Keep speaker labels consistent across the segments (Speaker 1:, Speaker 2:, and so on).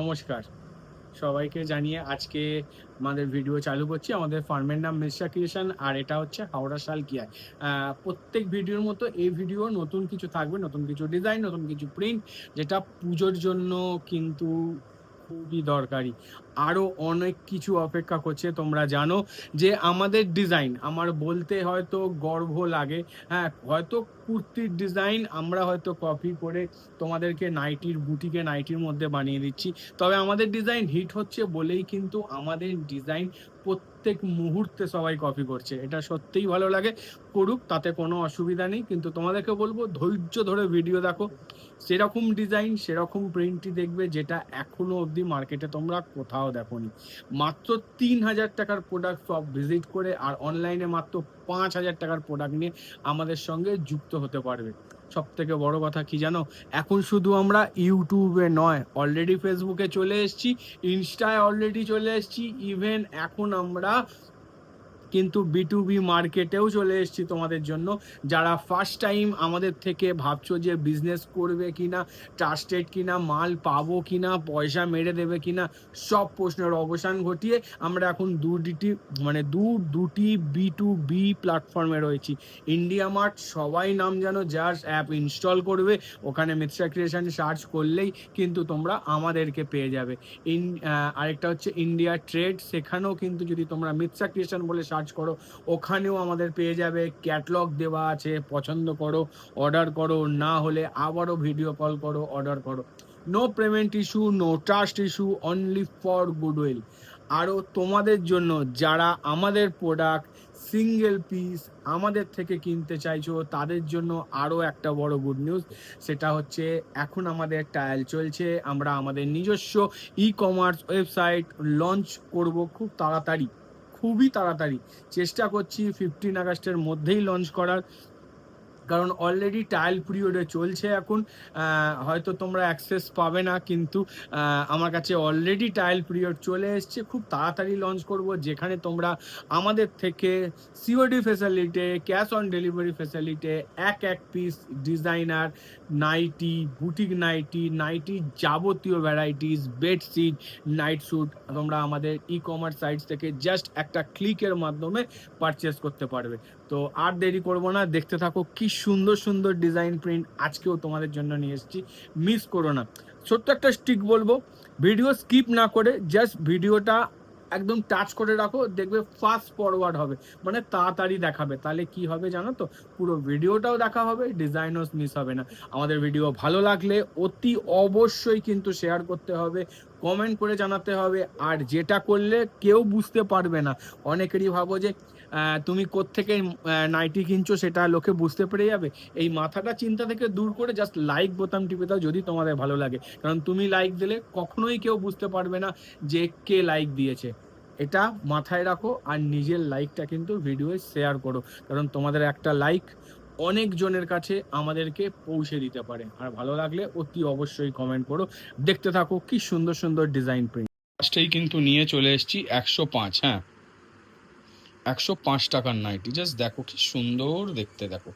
Speaker 1: নমস্কার সবাইকে জানিয়ে আজকে আমাদের ভিডিও চালু করছি। আমাদের ফার্মের নাম মিশ্রা ক্রিয়েশন, আর এটা হচ্ছে হাওড়া শালকিয়ায়। প্রত্যেক ভিডিওর মতো এই ভিডিও নতুন কিছু থাকবে, নতুন কিছু ডিজাইন, নতুন কিছু প্রিন্ট, যেটা পুজোর জন্য কিন্তু খুবই দরকারি। আরও অনেক কিছু অপেক্ষা করছে। তোমরা জানো যে আমাদের ডিজাইন, আমার বলতে হয়তো গর্ব লাগে, হ্যাঁ, হয়তো কুর্তির ডিজাইন আমরা হয়তো কপি করে তোমাদেরকে নাইটির বুটিকে নাইটির মধ্যে বানিয়ে দিচ্ছি। তবে আমাদের ডিজাইন হিট হচ্ছে বলেই কিন্তু আমাদের ডিজাইন প্রত্যেক মুহূর্তে সবাই কপি করছে। এটা সত্যিই ভালো লাগে, করুক, তাতে কোনো অসুবিধা নেই। কিন্তু তোমাদেরকে বলবো ধৈর্য ধরে ভিডিও দেখো, সেরকম ডিজাইন সেরকম প্রিন্টই দেখবে যেটা এখনো অবধি মার্কেটে তোমরা কোথাও দেখোনি। মাত্র 3,000 টাকার প্রোডাক্ট সব ভিজিট করে আর অনলাইনে মাত্র 5,000 টাকার প্রোডাক্ট নিয়ে আমাদের সঙ্গে যুক্ত হতে পারবে। সব থেকে বড় কথা কি জানো, এখন শুধু আমরা ইউটিউবে নয়, অলরেডি ফেসবুকে চলে এসেছি, ইনস্টায় অলরেডি চলে এসেছি, ইভেন এখন আমরা কিন্তু B2B মার্কেটেও চলে এসেছি তোমাদের জন্য। যারা ফার্স্ট টাইম আমাদের থেকে ভাবছো যে বিজনেস করবে কিনা, ট্রাস্টেড কিনা, মাল পাবো কিনা, পয়সা মেরে দেবে কিনা, সব প্রশ্নের অবসান ঘটিয়ে আমরা এখন দুটি B2B প্ল্যাটফর্মে রয়েছি। ইন্ডিয়া মার্ট সবাই নাম জানো, জাস্ট অ্যাপ ইনস্টল করবে, ওখানে মিশ্রা ক্রিয়েশন সার্চ করলেই কিন্তু তোমরা আমাদেরকে পেয়ে যাবে। আরেকটা হচ্ছে ইন্ডিয়া ট্রেড, সেখানেও কিন্তু যদি তোমরা মিশ্রা ক্রিয়েশন বলে সার্চ করো ওখানেও আমাদের পেয়ে যাবে। ক্যাটলগ দেওয়া আছে, পছন্দ করো অর্ডার করো, না হলে আবারও ভিডিও কল করো, অর্ডার করো। No payment issue, no trust issue, only for goodwill. আরও তোমাদের জন্য যারা আমাদের প্রোডাক্ট সিঙ্গেল পিস আমাদের থেকে কিনতে চাইছো তাদের জন্য আরও একটা বড় গুড নিউজ, সেটা হচ্ছে এখন আমাদের ট্রায়াল চলছে। আমরা আমাদের নিজস্ব ই-কমার্স ওয়েবসাইট লঞ্চ করব খুব তাড়াতাড়ি, খুবই তাড়াতাড়ি। চেষ্টা করছি 15 আগস্টের মধ্যেই লঞ্চ করার, কারণ অলরেডি ট্রায়াল পিরিয়ডে চলছে এখন। হয়তো তোমরা অ্যাক্সেস পাবে না, কিন্তু আমার কাছে অলরেডি ট্রায়াল পিরিয়ড চলে এসছে। খুব তাড়াতাড়ি লঞ্চ করব, যেখানে তোমরা আমাদের থেকে COD facility, cash on delivery facility, এক piece designer nightie, boutique nightie যাবতীয় ভ্যারাইটিস, বেডশিট, নাইট স্যুট তোমরা আমাদের ই-কমার্স সাইট থেকে জাস্ট একটা ক্লিকের মাধ্যমে পারচেস করতে পারবে। তো আর দেরি করবো না, দেখতে থাকো কি সুন্দর সুন্দর ডিজাইন প্রিন্ট আজকেও তোমাদের জন্য নিয়ে এসেছি। মিস করো না। ছোট্ট একটা স্টিক বলবো, ভিডিও স্কিপ না করে জাস্ট ভিডিওটা একদম টাচ করে রাখো, দেখবে ফাস্ট ফরওয়ার্ড হবে, মানে তাড়াতাড়ি দেখাবে। তাহলে কি হবে জানো তো, পুরো ভিডিওটাও দেখা হবে, ডিজাইনও মিস হবে না। আমাদের ভিডিও ভালো লাগলে অতি অবশ্যই কিন্তু শেয়ার করতে হবে, কমেন্ট করে জানাতে হবে। আর যেটা করলে কেউ বুঝতে পারবে না, অনেকেরই ভাবো যে তুমি কোত্থেকে নাইটি কিনছো সেটা লোকে বুঝতে পেরে যাবে। এই মাথাটা চিন্তা থেকে দূর করে জাস্ট লাইক বোতাম টিপে দাও যদি তোমাদের ভালো লাগে, কারণ তুমি লাইক দিলে কখনোই কেউ বুঝতে পারবে না যে কে লাইক দিয়েছে। এটা মাথায় রাখো, আর নিজের লাইকটা কিন্তু ভিডিওয়ে শেয়ার করো, কারণ তোমাদের একটা লাইক অনেক জনের কাছে আমাদেরকে পৌঁছে দিতে পারে। আর ভালো লাগলে অতি অবশ্যই কমেন্ট করো। দেখতে থাকো কি সুন্দর সুন্দর ডিজাইন প্রিন্ট। ফার্স্টেই কিন্তু নিয়ে চলে এসেছি 105, হ্যাঁ 105 টাকার নাইটি, জাস্ট দেখো কি সুন্দর দেখতে, দেখো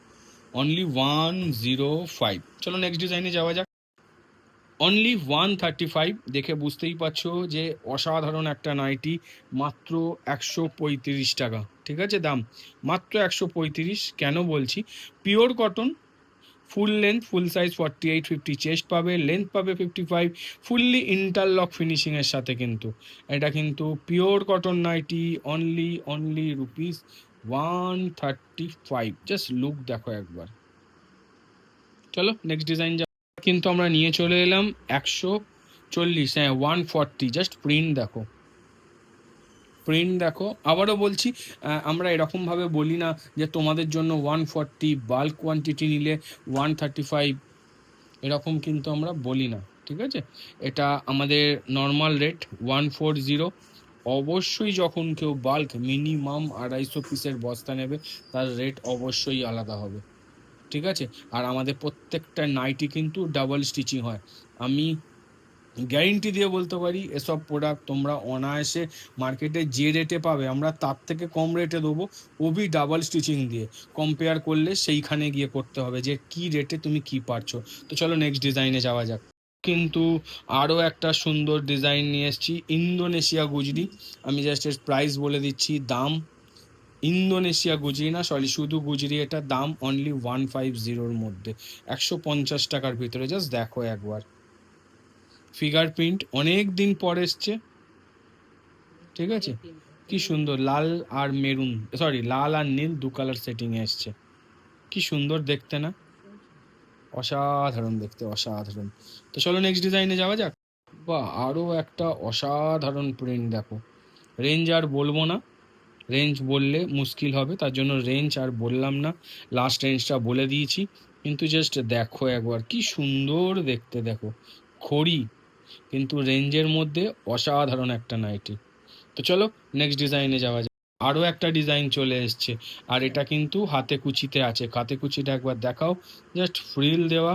Speaker 1: অনলি 105। চলো নেক্সট ডিজাইনে যাওয়া যাক। অনলি 135, দেখে বুঝতেই পারছো যে অসাধারণ একটা নাইটি, মাত্র 135 টাকা। ঠিক আছে, দাম মাত্র 135। কেন বলছি, pure cotton, full length, full size 48-50 chest পাবে, লেন্থ পাবে 55, ফুললি ইন্টারলক ফিনিশিংয়ের সাথে। কিন্তু এটা কিন্তু pure cotton nightie, only rupees 135। Just look দেখো একবার। চলো নেক্সট ডিজাইন কিন্তু আমরা নিয়ে চলে এলাম 140, হ্যাঁ 140। জাস্ট প্রিন্ট দেখো, প্রিন্ট দেখো। আবারও বলছি, আমরা এরকমভাবে বলি না যে তোমাদের জন্য 140, বাল্ক কোয়ান্টিটি নিলে 135, এরকম কিন্তু আমরা বলি না, ঠিক আছে। এটা আমাদের নর্মাল রেট 140। অবশ্যই যখন কেউ বাল্ক মিনিমাম 250 পিসের বস্তা নেবে তার রেট অবশ্যই আলাদা হবে, ঠিক আছে। আর আমাদের প্রত্যেকটা নাইটি কিন্তু ডাবল স্টিচিং হয়। আমি গ্যারেন্টি দিয়ে বলতে পারি এসব প্রোডাক্ট তোমরা অনায়াসে মার্কেটে যে রেটে পাবে আমরা তার থেকে কম রেটে দেবো, ওবি ডাবল স্টিচিং দিয়ে। কম্পেয়ার করলে সেইখানে গিয়ে করতে হবে যে কি রেটে তুমি কি পারছো। তো চলো নেক্সট ডিজাইনে যাওয়া যাক। কিন্তু আরও একটা সুন্দর ডিজাইন নিয়ে এসেছি, ইন্দোনেশিয়া গুজরি। আমি জাস্ট এর প্রাইস বলে দিচ্ছি, দাম ইন্দোনেশিয়া গুজরি না, সরি শুধু গুজরি, এটা দাম অনলি 150-র মধ্যে, 150 টাকার ভিতরে। জাস্ট দেখো একবার, ফিগার প্রিন্ট অনেক দিন পর এসছে, ঠিক আছে, কি সুন্দর লাল আর মেরুন, সরি লাল আর নীল দু কালার সেটিং এ এসছে, কি সুন্দর দেখতে না, অসাধারণ দেখতে, অসাধারণ। তো চলো নেক্সট ডিজাইনে যাওয়া যাক। বা আরও একটা অসাধারণ প্রিন্ট দেখো, রেঞ্জ আর বলবো না, রেঞ্জ বললে মুশকিল হবে, তার জন্য রেঞ্জ আর বললাম না, লাস্ট রেঞ্জটা বলে দিয়েছি। কিন্তু জাস্ট দেখো একবার, কি সুন্দর দেখতে দেখো, খড়ি কিন্তু রেঞ্জের মধ্যে, অসাধারণ একটা নাইটি। তো চলো নেক্সট ডিজাইনে যাওয়া যাক। আরও একটা ডিজাইন চলে এসছে, আর এটা কিন্তু হাতে কুচিতে আছে, হাতে কুচিটা একবার দেখাও, জাস্ট ফ্রিল দেওয়া,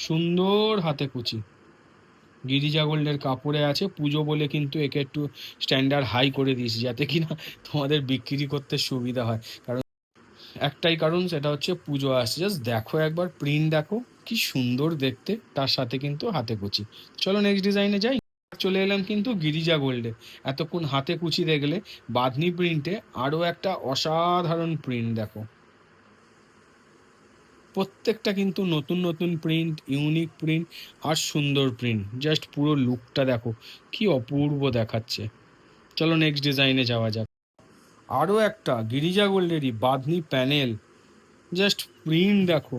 Speaker 1: সুন্দর হাতে কুচি, গিরিজা গোল্ডের কাপড়ে আছে। পুজো বলে কিন্তু একে একটু স্ট্যান্ডার্ড হাই করে দিয়েছি, যাতে কিনা তোমাদের বিক্রি করতে সুবিধা হয়, কারণ একটাই কারণ, সেটা হচ্ছে পুজো আসছে। জাস্ট দেখো একবার, প্রিন্ট দেখো কি সুন্দর দেখতে, তার সাথে কিন্তু হাতে কুচি। চলো নেক্সট ডিজাইনে যাই। চলে এলাম কিন্তু গিরিজা গোল্ডে। এতক্ষণ হাতে কুচি দেখলে, বাঁধনি প্রিন্টে আরও একটা অসাধারণ প্রিন্ট দেখো, প্রত্যেকটা কিন্তু নতুন নতুন প্রিন্ট, ইউনিক প্রিন্ট আর সুন্দর প্রিন্ট। জাস্ট পুরো লুকটা দেখো, কি অপূর্ব দেখাচ্ছে। চলো নেক্সট ডিজাইনে যাওয়া যাক। আরও একটা গিরিজা গোল্ডেরই বাঁধনি প্যানেল, জাস্ট প্রিন্ট দেখো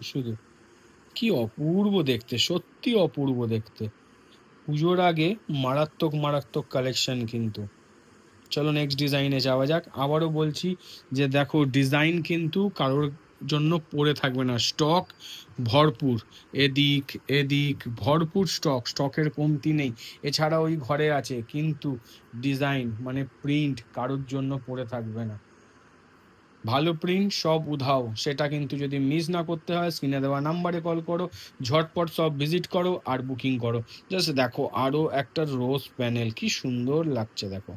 Speaker 1: শুধু, কি অপূর্ব দেখতে, সত্যি অপূর্ব দেখতে। পুজোর আগে মারাত্মক মারাত্মক কালেকশন কিন্তু। চলো নেক্সট ডিজাইনে যাওয়া যাক। আবারও বলছি যে দেখো, ডিজাইন কিন্তু কারোর জন্য পড়ে থাকবে না, স্টক ভরপুর, এদিক এদিক ভরপুর স্টক, স্টকের কমতি নেই। এছাড়া ওই ঘরে আছে, কিন্তু ডিজাইন মানে প্রিন্ট কারোর জন্য পড়ে থাকবে না। ভালো প্রিন্ট সব উধাও, সেটা কিন্তু যদি মিস না করতে হয়, স্ক্রিনে দেওয়া নাম্বারে কল করো, ঝটপট সব ভিজিট করো আর বুকিং করো। জাস্ট দেখো আরও একটা রোজ প্যানেল, কি সুন্দর লাগছে দেখো,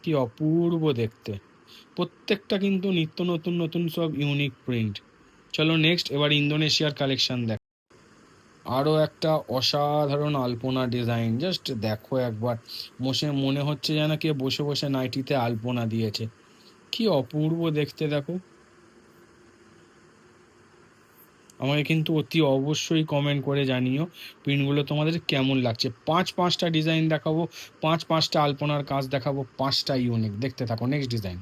Speaker 1: কি অপূর্ব দেখতে। প্রত্যেকটা কিন্তু নিত্য নতুন নতুন সব ইউনিক প্রিন্ট। চলো নেক্সট, এবার ইন্দোনেশিয়ার কালেকশন দেখো। আরও একটা অসাধারণ আলপনা ডিজাইন, জাস্ট দেখো একবার, মনে হচ্ছে যেন কে বসে বসে নাইটিতে আলপনা দিয়েছে, কি অপূর্ব দেখতে দেখো। আমাকে কিন্তু অতি অবশ্যই কমেন্ট করে জানিও প্রিন্টগুলো তোমাদের কেমন লাগছে। পাঁচটা ডিজাইন দেখাবো, পাঁচটা আলপনার কাজ দেখাবো, পাঁচটা ইউনিক, দেখতে থাকো। নেক্সট ডিজাইন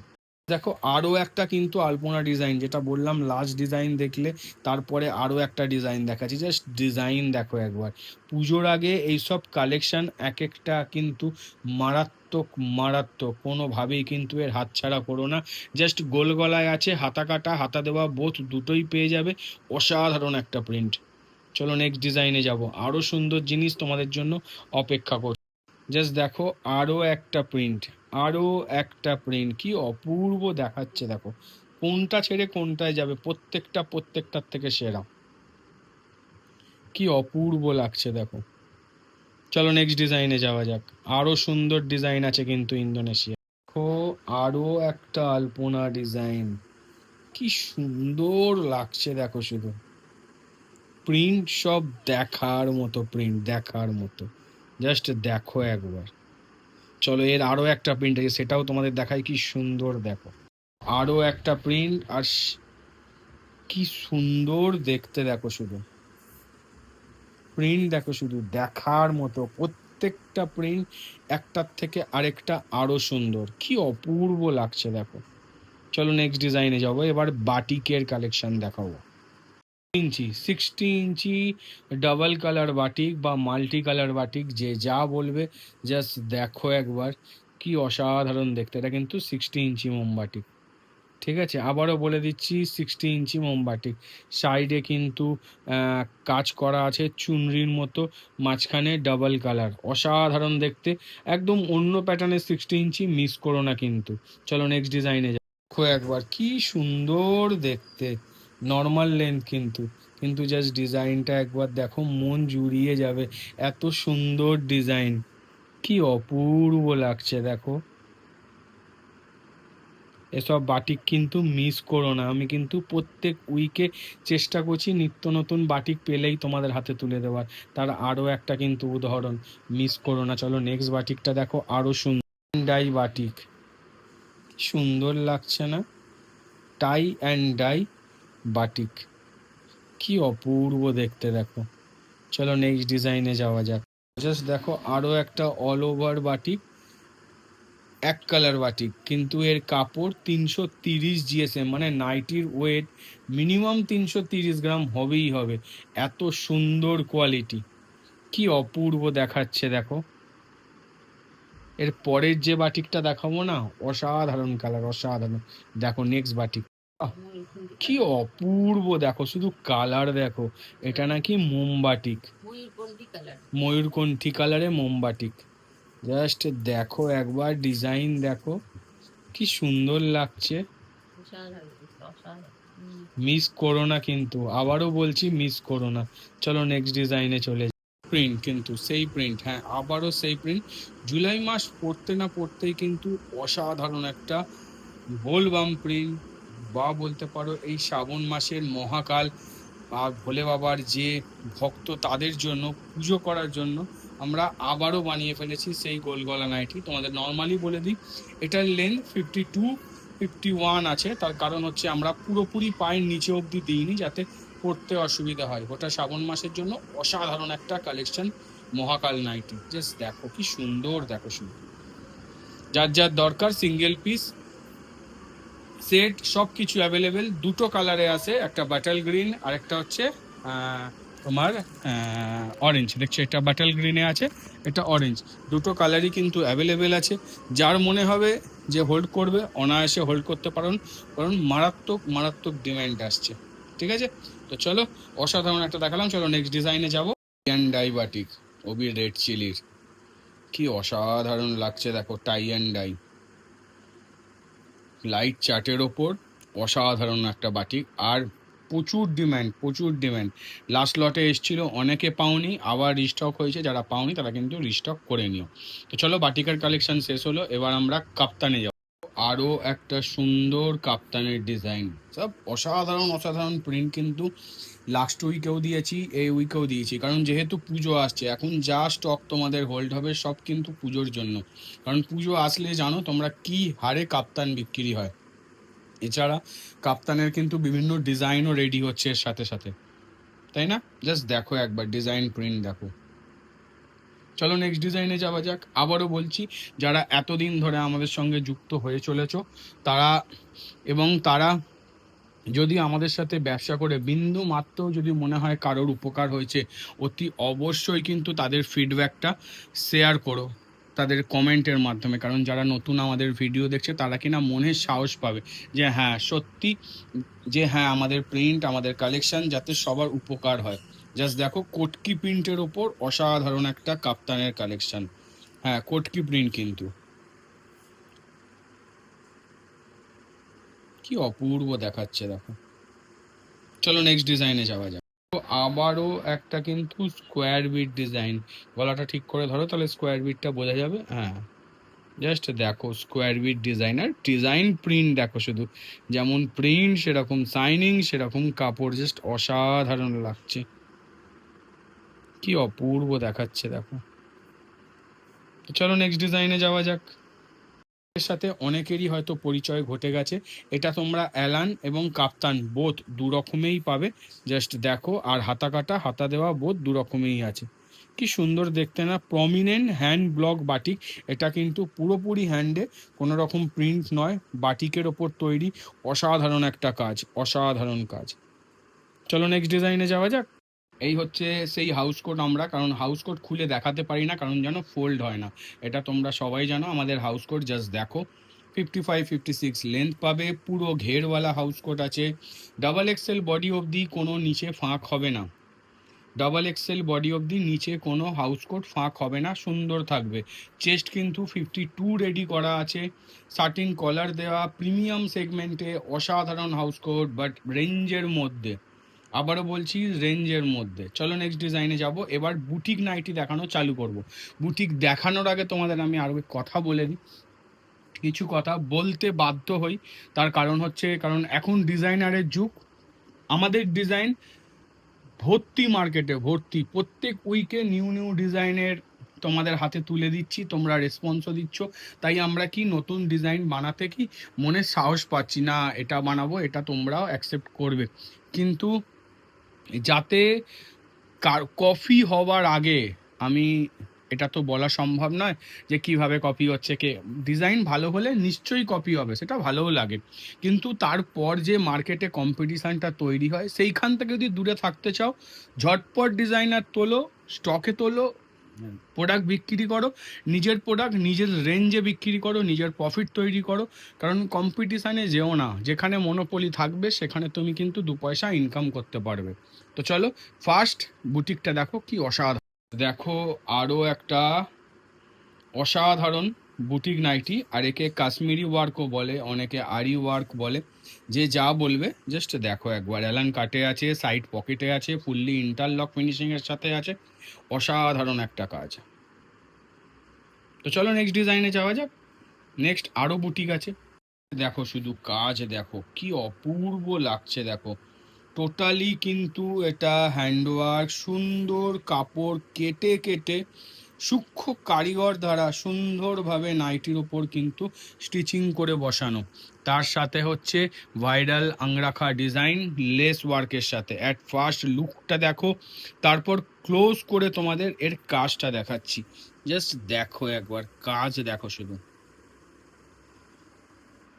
Speaker 1: দেখো, আরও একটা কিন্তু আলপনা ডিজাইন, যেটা বললাম লাস্ট ডিজাইন দেখলে তারপরে আরও একটা ডিজাইন দেখাচ্ছি। জাস্ট ডিজাইন দেখো একবার, পুজোর আগে এইসব কালেকশন এক একটা কিন্তু মারাত্মক মারাত্মক, কোনোভাবেই কিন্তু এর হাতছাড়া করো না। জাস্ট গোল গলায় আছে, হাতা কাটা হাতা দেওয়া বোথ দুটোই পেয়ে যাবে, অসাধারণ একটা প্রিন্ট। চলো নেক্সট ডিজাইনে যাব, আরও সুন্দর জিনিস তোমাদের জন্য অপেক্ষা করছে। জাস্ট দেখো আরও একটা প্রিন্ট, আরও একটা প্রিন্ট, কি অপূর্ব দেখাচ্ছে দেখো, কোনটা ছেড়ে কোনটায় যাবে, প্রত্যেকটার থেকে সেরা, কি অপূর্ব লাগছে দেখো। চলো নেক্সট ডিজাইনে যাওয়া যাক। আরও সুন্দর ডিজাইন আছে কিন্তু ইন্দোনেশিয়া। দেখো আরও একটা আলপনা ডিজাইন, কি সুন্দর লাগছে দেখো, শুধু প্রিন্ট সব দেখার মতো, প্রিন্ট দেখার মতো, জাস্ট দেখো একবার। চলো এর আরও একটা প্রিন্ট আছে, সেটাও তোমাদের দেখাই, কি সুন্দর দেখো, আরও একটা প্রিন্ট, আর কি সুন্দর দেখতে দেখো, শুধু প্রিন্ট দেখো, শুধু দেখার মতো, প্রত্যেকটা প্রিন্ট একটার থেকে আরেকটা আরো সুন্দর, কি অপূর্ব লাগছে দেখো। চলো নেক্সট ডিজাইনে যাবো, এবার বাটিকের কালেকশন দেখাবো। 60 ইঞ্চি ডাবল কালার বাটিক বা মাল্টি কালার বাটিক, যে যা বলবে, জাস্ট দেখো একবার, কি অসাধারণ দেখতে। এটা কিন্তু 60 ইঞ্চি মোমবাটি, ঠিক আছে, আবারও বলে দিচ্ছি 60 ইঞ্চি মোমবাটি। সাইডে কিন্তু কাজ করা আছে চুনরির মতো, মাঝখানে ডাবল কালার, অসাধারণ দেখতে, একদম অন্য প্যাটার্নের 60 ইঞ্চি, মিস করো না কিন্তু। চলো নেক্সট ডিজাইনে দেখো একবার, কি সুন্দর দেখতে, নর্মাল লেন্থ কিন্তু, জাস্ট ডিজাইনটা একবার দেখো, মন জুড়িয়ে যাবে, এত সুন্দর ডিজাইন, কি অপূর্ব লাগছে দেখো। এসব বাটিক কিন্তু মিস করো না। আমি কিন্তু প্রত্যেক উইকে চেষ্টা করছি নিত্য নতুন বাটিক পেলেই তোমাদের হাতে তুলে দেওয়ার। তার আরও একটা কিন্তু উদাহরণ, মিস করো না। চলো নেক্সট বাটিকটা দেখো, আরও সুন্দর ডাই বাটিক, সুন্দর লাগছে না? টাই অ্যান্ড ডাই বাটিক, কি অপূর্ব দেখতে দেখো। চলো নেক্সট ডিজাইনে যাওয়া যাক। জাস্ট দেখো আরও একটা অল ওভার বাটিক, এক কালার বাটিক, কিন্তু এর কাপড় 330 জিএসএম, মানে নাইটির ওয়েট মিনিমাম 330 গ্রাম হবেই হবে। এত সুন্দর কোয়ালিটি, কি অপূর্ব দেখাচ্ছে দেখো। এর পরের যে বাটিকটা দেখাবো না, অসাধারণ কালার, অসাধারণ। দেখো নেক্সট বাটিক, কি অপূর্ব দেখো, শুধু কালার দেখো। এটা নাকি মোমবাটিক, ময়ূরকণ্ঠী কালারে মোমবাটিক। জাস্ট দেখো একবার ডিজাইন দেখো, কি সুন্দর লাগছে। মিস করো না কিন্তু, আবারও বলছি মিস করো না। চলো নেক্সট ডিজাইনে চলে যাই। প্রিন্ট কিন্তু সেই প্রিন্ট, হ্যাঁ আবারও সেই প্রিন্ট। জুলাই মাস পড়তে না পড়তেই কিন্তু অসাধারণ একটা বোলবাম প্রিন্ট, বা বলতে পারো এই শ্রাবণ মাসের মহাকাল আর ভোলে বাবার যে ভক্ত তাদের জন্য পুজো করার জন্য আমরা আবারও বানিয়ে ফেলেছি সেই গোল গলা নাইটি। তোমাদের নর্মালি বলে দিই, এটার লেন্থ 52-51 আছে। তার কারণ হচ্ছে আমরা পুরোপুরি পায়ের নিচে অবধি দিইনি, যাতে পড়তে অসুবিধা হয়। ওটা শ্রাবণ মাসের জন্য অসাধারণ একটা কালেকশন মহাকাল নাইটি। জাস্ট দেখো কি সুন্দর, দেখো শুধু। যার যার দরকার সিঙ্গেল পিস সেট সব কিছু অ্যাভেলেবেল। দুটো কালারে আছে, একটা বাটাল গ্রিন আর একটা হচ্ছে তোমার অরেঞ্জ। দেখছো এটা বাটাল গ্রিনে আছে, এটা অরেঞ্জ। দুটো কালারই কিন্তু অ্যাভেলেবেল আছে। যার মনে হবে যে হোল্ড করবে অনায়াসে হোল্ড করতে পারেন, কারণ মারাত্মক মারাত্মক ডিমান্ড আসছে। ঠিক আছে, তো চলো অসাধারণ একটা দেখালাম। চলো নেক্সট ডিজাইনে যাবো। ডাই বাটিক ওবি রেড চিলির, কি অসাধারণ লাগছে দেখো। টাই অ্যান্ড ডাই লাইট চার্টের ওপর অসাধারণ একটা বাটিক, আর প্রচুর ডিম্যান্ড, প্রচুর ডিম্যান্ড। লাস্ট লটে এসেছিল, অনেকে পাওনি, আবার রিস্টক হয়েছে। যারা পাওনি তারা কিন্তু রিস্টক করে নিও। তো চলো বাটিকার কালেকশন শেষ হলো, এবার আমরা কাপ্তানে যাব। আরও একটা সুন্দর কাপ্তানের ডিজাইন, সব অসাধারণ অসাধারণ প্রিন্ট। কিন্তু লাস্ট উইকেও দিয়েছি, এই উইকেও দিয়েছি, কারণ যেহেতু পুজো আসছে এখন যা স্টক তোমাদের হোল্ড হবে সব কিন্তু পুজোর জন্য। কারণ পুজো আসলে জানো তোমরা কি হারে কাপ্তান বিক্রি হয়। এছাড়া কাপ্তানের কিন্তু বিভিন্ন ডিজাইনও রেডি হচ্ছে এর সাথে সাথে, তাই না? জাস্ট দেখো একবার ডিজাইন প্রিন্ট দেখো। চলো নেক্সট ডিজাইনে যাওয়া যাক। আবারও বলছি, যারা এতদিন ধরে আমাদের সঙ্গে যুক্ত হয়ে চলেছ তারা, এবং তারা যদি আমাদের সাথে ব্যবসা করে বিন্দু মাত্র যদি মনে হয় কারোর উপকার হয়েছে, অতি অবশ্যই কিন্তু তাদের ফিডব্যাকটা শেয়ার করো তাদের কমেন্টের মাধ্যমে। কারণ যারা নতুন আমাদের ভিডিও দেখছে তারা কিনা মনে সাহস পাবে যে হ্যাঁ সত্যি, যে হ্যাঁ আমাদের প্রিন্ট আমাদের কালেকশন যাতে সবার উপকার হয়। জাস্ট দেখো কোটকি প্রিন্টের ওপর অসাধারণ একটা কাপ্তানের কালেকশন। হ্যাঁ কোটকি প্রিন্ট কিন্তু, কি অপূর্ব দেখাচ্ছে দেখো। চলো নেক্সট ডিজাইনে যাওয়া যাক। তো আবারও একটা কিন্তু স্কোয়ার বিট ডিজাইন। গলাটা ঠিক করে ধরো তাহলে স্কোয়ার বিটটা বোঝা যাবে। হ্যাঁ জাস্ট দেখো স্কোয়ার বিট ডিজাইন, আর ডিজাইন প্রিন্ট দেখো শুধু। যেমন প্রিন্ট সেরকম শাইনিং, সেরকম কাপড়, জাস্ট অসাধারণ লাগছে, কি অপূর্ব দেখাচ্ছে দেখো। তো চলো নেক্সট ডিজাইনে যাওয়া যাক। এর সাথে অনেকেরই হয়তো পরিচয় ঘটে গেছে। এটা তোমরা অ্যালান এবং কাপ্তান বোথ দু রকমেই পাবে। জাস্ট দেখো, আর হাতা কাটা হাতা দেওয়া বোথ দু রকমেই আছে। কি সুন্দর দেখতে না, প্রমিনেন্ট হ্যান্ড ব্লক বাটিক। এটা কিন্তু পুরোপুরি হ্যান্ডে, কোনো রকম প্রিন্ট নয়, বাটিকের ওপর তৈরি। অসাধারণ একটা কাজ, অসাধারণ কাজ। চলো নেক্সট ডিজাইনে যাওয়া যাক। এই হচ্ছে সেই হাউস কোট আমরা, কারণ হাউস কোট খুলে দেখাতে পারি না কারণ যেন ফোল্ড হয় না। এটা তোমরা সবাই জানো আমাদের হাউস কোট। জাস্ট দেখো 55-56 লেন্থ পাবে, পুরো ঘেরওয়ালা হাউস কোট আছে। ডাবল এক্সেল বডি অবধি, কোনো নিচে ফাঁক হবে না। ডাবল এক্সেল বডি অবধি নিচে কোনো হাউস কোট ফাঁক হবে না, সুন্দর থাকবে। চেস্ট কিন্তু 52 রেডি করা আছে, সাটিন কলার দেওয়া, প্রিমিয়াম সেগমেন্টে অসাধারণ হাউস কোট, বাট রেঞ্জের মধ্যে। আবারও বলছি রেঞ্জের মধ্যে। চলো নেক্সট ডিজাইনে যাব। এবার বুটিক নাইটি দেখানো চালু করব। বুটিক দেখানোর আগে তোমাদের আমি আরও কথা বলে দিই, কিছু কথা বলতে বাধ্য হই। তার কারণ হচ্ছে, কারণ এখন ডিজাইনারের যুগ। আমাদের ডিজাইন ভর্তি, মার্কেটে ভর্তি, প্রত্যেক উইকে নিউ নিউ ডিজাইনের তোমাদের হাতে তুলে দিচ্ছি, তোমরা রেসপন্সও দিচ্ছ। তাই আমরা কি নতুন ডিজাইন বানাতে কি মনে সাহস পাচ্ছি না, এটা বানাবো, এটা তোমরাও অ্যাকসেপ্ট করবে। কিন্তু যাতে কফি হওয়ার আগে, আমি এটা তো বলা সম্ভব নয় যে কিভাবে কপি হচ্ছে, কে ডিজাইন ভালো হলে নিশ্চয়ই কপি হবে, সেটা ভালোও লাগে। কিন্তু তারপর যে মার্কেটে কম্পিটিশানটা তৈরি হয়, সেইখান থেকে যদি দূরে থাকতে চাও, ঝটপট ডিজাইনার তোলো, স্টকে তোলো, প্রোডাক্ট বিক্রি করো, নিজের প্রোডাক্ট নিজের রেঞ্জে বিক্রি করো, নিজের প্রফিট তৈরি করো। কারণ কম্পিটিশানে যেও না, যেখানে মনোপলি থাকবে সেখানে তুমি কিন্তু 2 পয়সা ইনকাম করতে পারবে। তো চলো ফার্স্ট বুটিকটা দেখো কি অসাধারণ। দেখো আরও একটা অসাধারণ বুটিক নাইটি, আর একে কাশ্মীরি ওয়ার্কও বলে, অনেকে আরি ওয়ার্ক বলে, যে যা বলবে। জাস্ট দেখো একবার, অ্যালান কাটে আছে, সাইড পকেটে আছে, ফুললি ইন্টারলক ফিনিশিংয়ের সাথে আছে, অসাধারণ একটা কাজ। তো চলো নেক্সট ডিজাইনে যাওয়া যাক। নেক্সট আরও বুটিক আছে, দেখো শুধু কাজ দেখো কি অপূর্ব লাগছে। দেখো টোটালি কিন্তু এটা হ্যান্ডওয়ার্ক, সুন্দর কাপড় কেটে কেটে সূক্ষ্ম কারিগর দ্বারা সুন্দরভাবে নাইটির ওপর কিন্তু স্টিচিং করে বসানো। তার সাথে হচ্ছে ভাইরাল আংরাখা ডিজাইন লেস ওয়ার্কের সাথে। অ্যাট ফার্স্ট লুকটা দেখো, তারপর ক্লোজ করে তোমাদের এর কাজটা দেখাচ্ছি। জাস্ট দেখো একবার, কাজ দেখো শুধু।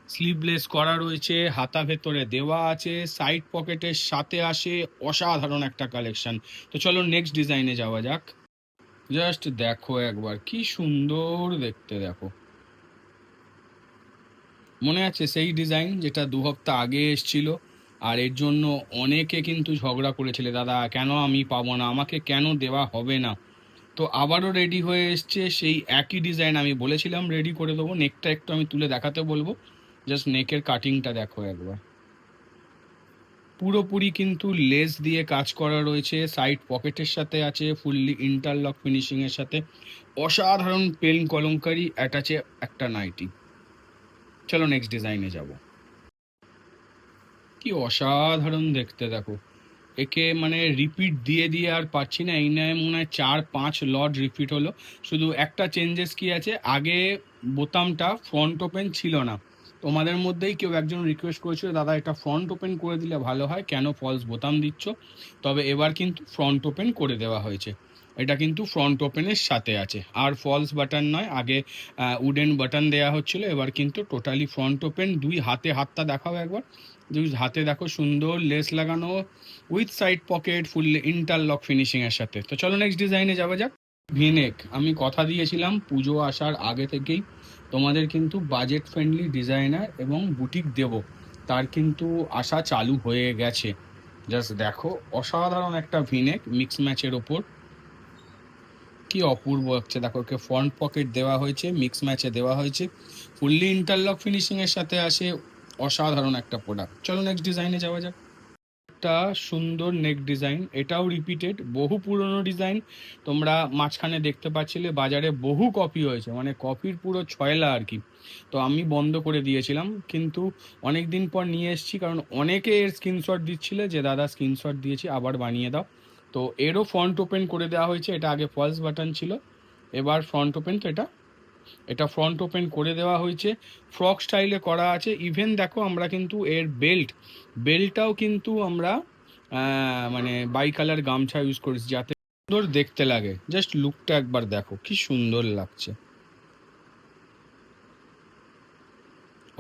Speaker 1: স্লিভলেস করা রয়েছে, হাতা ভেতরে দেওয়া আছে, সাইড পকেটের সাথে আসে, অসাধারণ একটা কালেকশন। তো চলো নেক্সট ডিজাইনে যাওয়া যাক। জাস্ট দেখো একবার, কি সুন্দর দেখতে। দেখো মনে আছে সেই ডিজাইন যেটা 2 হপ্তাহ আগে এসছিল, আর এর জন্য অনেকে কিন্তু ঝগড়া করেছিলে, দাদা কেন আমি পাবো না, আমাকে কেন দেওয়া হবে না। তো আবারও রেডি হয়ে এসছে সেই একই ডিজাইন, আমি বলেছিলাম রেডি করে দেবো। নেকটা একটু আমি তুলে দেখাতে বলবো, জাস্ট নেকের কাটিংটা দেখো একবার, পুরোপুরি কিন্তু লেস দিয়ে কাজ করা রয়েছে, সাইড পকেটের সাথে আছে, ফুললি ইন্টারলক ফিনিশিংয়ের সাথে, অসাধারণ পেন কলমকারি অ্যাটাচে একটা নাইটি। চলো নেক্সট ডিজাইনে যাব। কি অসাধারণ দেখতে দেখো, একে মানে রিপিট দিয়ে দিয়ে আর পাচ্ছি না। এই নয় মনে হয় 4-5 লট রিপিট হলো। শুধু একটা চেঞ্জেস কি আছে, আগে বোতামটা ফ্রন্ট ওপেন ছিল না। তোমাদের মধ্যেই কেউ একজন রিকোয়েস্ট করেছিল, দাদা এটা ফ্রন্ট ওপেন করে দিলে ভালো হয়, কেন ফলস বোতাম দিচ্ছ। তবে এবার কিন্তু ফ্রন্ট ওপেন করে দেওয়া হয়েছে, এটা কিন্তু ফ্রন্ট ওপেনের সাথে আছে, আর ফলস বাটন নয়। আগে উডেন বাটন দেওয়া হচ্ছিল, এবার কিন্তু টোটালি ফ্রন্ট ওপেন। দুই হাতে, হাতটা দেখাও একবার, দুই হাতে দেখো সুন্দর লেস লাগানো, with side pocket, fully interlock ফিনিশিংয়ের সাথে। তো চলো নেক্সট ডিজাইনে যাওয়া যাক। ভিনেক, আমি কথা দিয়েছিলাম পুজো আসার আগে থেকেই তোমাদের কিন্তু বাজেট ফ্রেন্ডলি ডিজাইনার এবং বুটিক দেব, তার কিন্তু আশা চালু হয়ে গেছে। জাস্ট দেখো অসাধারণ একটা ভিনেক মিক্স ম্যাচের ওপর, কি অপূর্ব হচ্ছে। দেখো ওকে ফ্রন্ট পকেট দেওয়া হয়েছে, মিক্স ম্যাচে দেওয়া হয়েছে, ফুললি ইন্টারলক ফিনিশিংয়ের সাথে আসে, অসাধারণ একটা প্রোডাক্ট। চলো নেক্সট ডিজাইনে যাওয়া যাক। একটা সুন্দর নেক ডিজাইন, এটাও রিপিটেড, বহু পুরনো ডিজাইন। তোমরা মাঝখানে দেখতে পাচ্ছিলে বাজারে বহু কপি হয়েছে, মানে কপির পুরো ছয়লা আর কি। তো আমি বন্ধ করে দিয়েছিলাম, কিন্তু অনেক দিন পর নিয়ে এসেছি, কারণ অনেকে এর স্ক্রিনশট দিচ্ছিলে যে দাদা স্ক্রিনশট দিয়েছি আবার বানিয়ে দাও। তো এরও ফ্রন্ট ওপেন করে দেওয়া হয়েছে, এটা আগে ফলস বাটন ছিল, এবার ফ্রন্ট ওপেন। তো এটা ফ্রন্ট ওপেন করে দেওয়া হয়েছে, ফ্রক স্টাইলে করা আছে। ইভেন দেখো আমরা কিন্তু এর বেল্টটাও কিন্তু আমরা মানে বাই কালার গামছা ইউজ করেছি, যাতে সুন্দর দেখতে লাগে। জাস্ট লুকটা একবার দেখো কি সুন্দর লাগছে,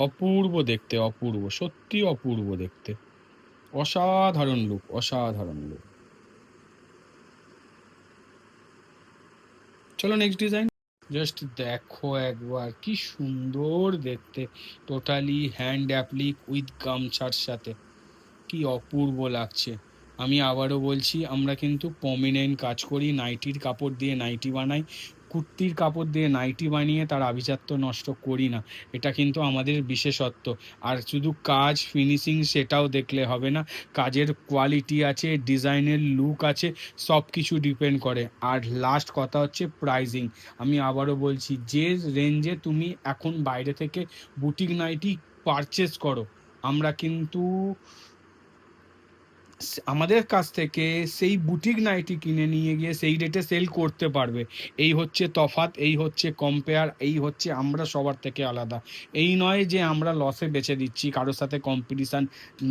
Speaker 1: অপূর্ব দেখতে, অপূর্ব, সত্যি অপূর্ব দেখতে, অসাধারণ লুক, অসাধারণ লুক। চলো নেক্সট ডিজাইন। জাস্ট দেখো একবার, কি সুন্দর দেখতে, টোটালি হ্যান্ড অ্যাপ্লিক উইথ গামছার সাথে, কি অপূর্ব লাগছে। আমি আবারও বলছি, আমরা কিন্তু প্রমিনেন্ট কাজ করি, নাইটির কাপড় দিয়ে নাইটি বানাই, কুর্তির কাপড় দিয়ে নাইটি বানিয়ে তার আভিজাত্য নষ্ট করি না, এটা কিন্তু আমাদের বিশেষত্ব। আর শুধু কাজ ফিনিশিং সেটাও দেখলে হবে না, কাজের কোয়ালিটি আছে, ডিজাইনের লুক আছে, সব কিছু ডিপেন্ড করে। আর লাস্ট কথা হচ্ছে প্রাইজিং। আমি আবারও বলছি, যে রেঞ্জে তুমি এখন বাইরে থেকে বুটিক নাইটি পারচেস করো, আমরা কিন্তু আমাদের কাছ থেকে সেই বুটিক নাইটি কিনে নিয়ে গিয়ে সেই রেটে সেল করতে পারবে। এই হচ্ছে তফাৎ, এই হচ্ছে কম্পেয়ার, এই হচ্ছে আমরা সবার থেকে আলাদা। এই নয় যে আমরা লসে বেচে দিচ্ছি, কারোর সাথে কম্পিটিশান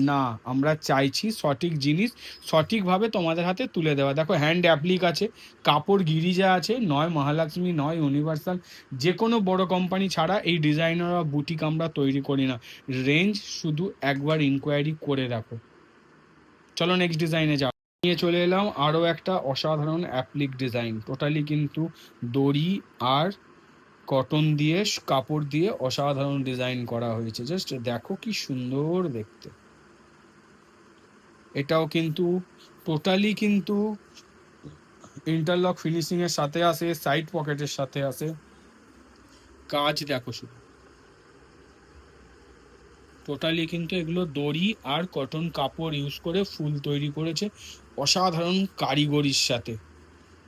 Speaker 1: না, আমরা চাইছি সঠিক জিনিস সঠিকভাবে তোমাদের হাতে তুলে দেওয়া। দেখো হ্যান্ড অ্যাপ্লিক আছে, কাপড় গিরিজা আছে, নয় মহালক্ষ্মী নয় ইউনিভার্সাল, যে কোনো বড় কোম্পানি ছাড়া এই ডিজাইনার বা বুটিক আমরা তৈরি করি না। রেঞ্জ শুধু একবার ইনকোয়ারি করে দেখো। চলো নেক্সট ডিজাইনে যাও। নিয়ে চলে এলাম আরও একটা অসাধারণ অ্যাপ্লিক ডিজাইন, টোটালি কিন্তু দড়ি আর কটন দিয়ে কাপড় দিয়ে অসাধারণ ডিজাইন করা হয়েছে। জাস্ট দেখো কি সুন্দর দেখতে। এটাও কিন্তু টোটালি কিন্তু ইন্টারলক ফিনিশিং এর সাথে আসে, সাইড পকেটের সাথে আসে। কাজ দেখো শুধু, টোটালি কিন্তু এগুলো দড়ি আর কটন কাপড় ইউজ করে ফুল তৈরি করেছে অসাধারণ কারিগরির সাথে।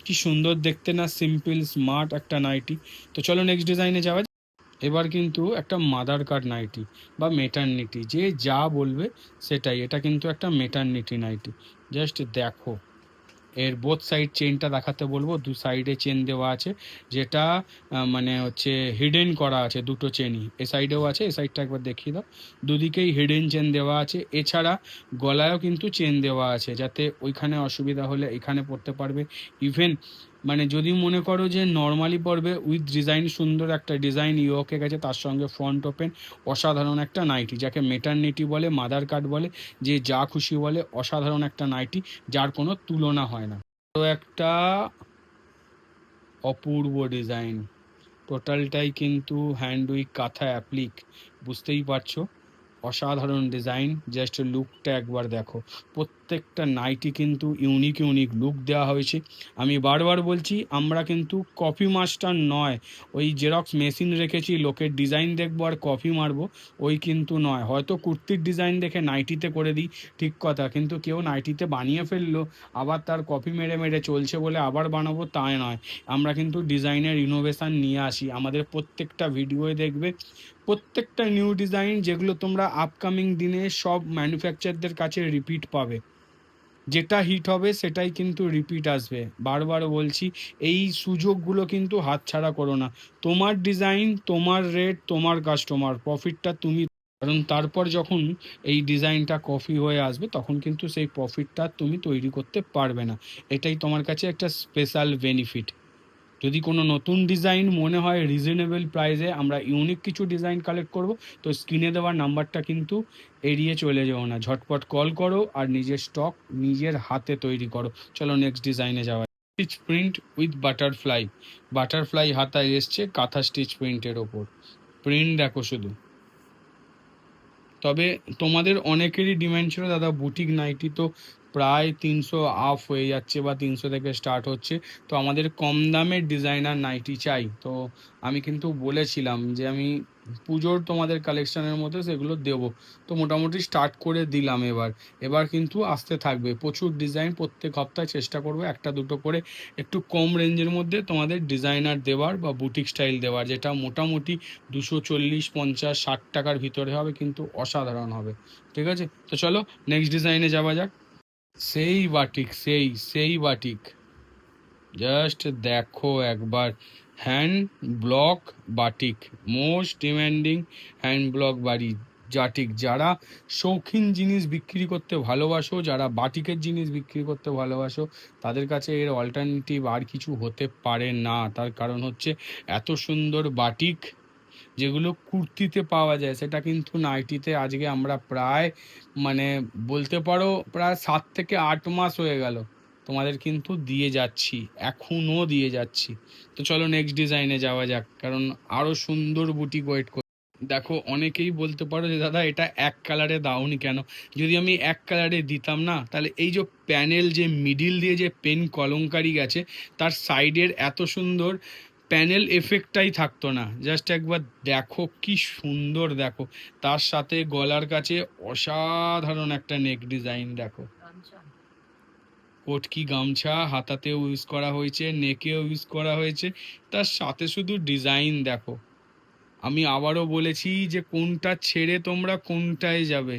Speaker 1: কি সুন্দর দেখতে না, সিম্পল স্মার্ট একটা নাইটি। তো চলো নেক্সট ডিজাইনে যাওয়া যাক। এবার কিন্তু একটা মাদার কার্ড নাইটি বা মেটারনিটি, যে যা বলবে সেটাই, এটা কিন্তু একটা মেটারনিটি নাইটি। জাস্ট দেখো, এর বোথ সাইড চেনটা দেখাতে বলবো, দু সাইডে চেন দেওয়া আছে, যেটা মানে হচ্ছে হিডেন করা আছে, দুটো চেনই এ সাইডেও আছে, এ সাইডটা একবার দেখিয়ে দাও, দুদিকেই হিডেন চেন দেওয়া আছে। এছাড়া গলায়ও কিন্তু চেন দেওয়া আছে, যাতে ওইখানে অসুবিধা হলে এখানে পরতে পারবে। ইভেন মানে যদি মনে করো যে নর্মালি পরবে, উইথ ডিজাইন, সুন্দর একটা ডিজাইন ইয়োকে গেছে, তার সঙ্গে ফ্রন্ট ওপেন, অসাধারণ একটা নাইটি, যাকে মেটারনিটি বলে, মাদার কার্ড বলে, যে যা খুশি বলে, অসাধারণ একটা নাইটি, যার কোনো তুলনা হয় না। তো একটা অপূর্ব ডিজাইন, টোটালটাই কিন্তু হ্যান্ড উইক কাঁথা অ্যাপ্লিক, বুঝতেই পারছো অসাধারণ ডিজাইন। জাস্ট লুকটা একবার দেখো, প্রত্যেকটা নাইটি কিন্তু ইউনিক ইউনিক লুক দেওয়া হয়েছে। আমি বারবার বলছি, আমরা কিন্তু কপি মাস্টার নয়, ওই জেরক্স মেশিন রেখেছি, লোকের ডিজাইন দেখবো আর কপি মারবো, ওই কিন্তু নয়। হয়তো কুর্তির ডিজাইন দেখে নাইটিতে করে দিই, ঠিক কথা, কিন্তু কেউ নাইটিতে বানিয়ে ফেললো, আবার তার কপি মেরে মেরে চলছে বলে আবার বানাবো, তাই নয়। আমরা কিন্তু ডিজাইনের ইনোভেশন নিয়ে আসি, আমাদের প্রত্যেকটা ভিডিওয়ে দেখবে প্রত্যেকটা নিউ ডিজাইন, যেগুলো তোমরা আপকামিং দিনে সব ম্যানুফ্যাকচারদের কাছে রিপিট পাবে। যেটা হিট হবে সেটাই কিন্তু রিপিট আসবে। বারবার বলছি, এই সুযোগগুলো কিন্তু হাতছাড়া করো না। তোমার ডিজাইন, তোমার রেট, তোমার কাস্টমার, প্রফিটটা তুমি, কারণ তারপর যখন এই ডিজাইনটা কপি হয়ে আসবে, তখন কিন্তু সেই প্রফিটটা তুমি তৈরি করতে পারবে না। এটাই তোমার কাছে একটা স্পেশাল বেনিফিট। যদি কোনো নতুন ডিজাইন মনে হয় রিজনেবল প্রাইসে আমরা ইউনিক কিছু ডিজাইন কালেক্ট করব, তো স্ক্রিনে দেওয়া নাম্বারটা কিন্তু এড়িয়ে চলে যেও না, ঝটপট কল করো আর নিজের স্টক নিজের হাতে তৈরি করো। চলো নেক্সট ডিজাইনে যাওয়া। Stitch print with butterfly, butterfly হাতায় এসছে কাঁথা স্টিচ প্রিন্টের ওপর। প্রিন্ট দেখো শুধু। তবে তোমাদের অনেকেরই ডিমান্ড ছিল, দাদা বুটিক নাইটি তো প্রায় 300 আপ হয়ে যাচ্ছে বা 300 থেকে স্টার্ট হচ্ছে, তো আমাদের কম দামের ডিজাইনার নাইটি চাই। তো আমি কিন্তু বলেছিলাম যে আমি পুজোর তোমাদের কালেকশনের মধ্যে সেগুলো দেবো, তো মোটামুটি স্টার্ট করে দিলাম। এবার কিন্তু আসতে থাকবে প্রচুর ডিজাইন, প্রত্যেক সপ্তাহে চেষ্টা করবো একটা দুটো করে একটু কম রেঞ্জের মধ্যে তোমাদের ডিজাইনার দেওয়ার বা বুটিক স্টাইল দেওয়ার, যেটা মোটামুটি 240, 50, 60 টাকার ভিতরে হবে, কিন্তু অসাধারণ হবে। ঠিক আছে, তো চলো নেক্সট ডিজাইনে যাওয়া যাক। সেই বাটিক, সেই বাটিক, জাস্ট দেখো একবার, hand block batik, most demanding hand block বাড়ি জাটিক। যারা শৌখিন জিনিস বিক্রি করতে ভালোবাসো, যারা বাটিকের জিনিস বিক্রি করতে ভালোবাসো, তাদের কাছে এর অল্টারনেটিভ আর কিছু হতে পারে না। তার কারণ হচ্ছে এত সুন্দর বাটিক, যেগুলো কুর্তিতে পাওয়া যায়, সেটা কিন্তু নাইটিতে আজকে আমরা প্রায় মানে বলতে পারো প্রায় 7 থেকে 8 মাস হয়ে গেল তোমাদের কিন্তু দিয়ে যাচ্ছি, এখনও দিয়ে যাচ্ছি। তো চলো নেক্সট ডিজাইনে যাওয়া যাক, কারণ আরও সুন্দর বুটিক ওয়েট করে। দেখো অনেকেই বলতে পারো যে দাদা এটা এক কালারে দাওনি কেন? যদি আমি এক কালারে দিতাম না, তাহলে এই যে প্যানেল, যে মিডিল দিয়ে যে পেন কলমকারি গেছে, তার সাইডের এত সুন্দর প্যানেল এফেক্টটাই থাকতো না। জাস্ট একবার দেখো কি সুন্দর, দেখো তার সাথে গলার কাছে অসাধারণ একটা নেক ডিজাইন, দেখো কোটকি গামছা হাতাতেও ইউজ করা হয়েছে, নেকেও ইউজ করা হয়েছে, তার সাথে শুধু ডিজাইন দেখো। আমি আবারও বলেছি যে কোনটা ছেড়ে তোমরা কোনটায় যাবে।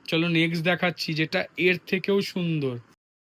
Speaker 1: চলো নেক্সট দেখাচ্ছি যেটা এর থেকেও সুন্দর।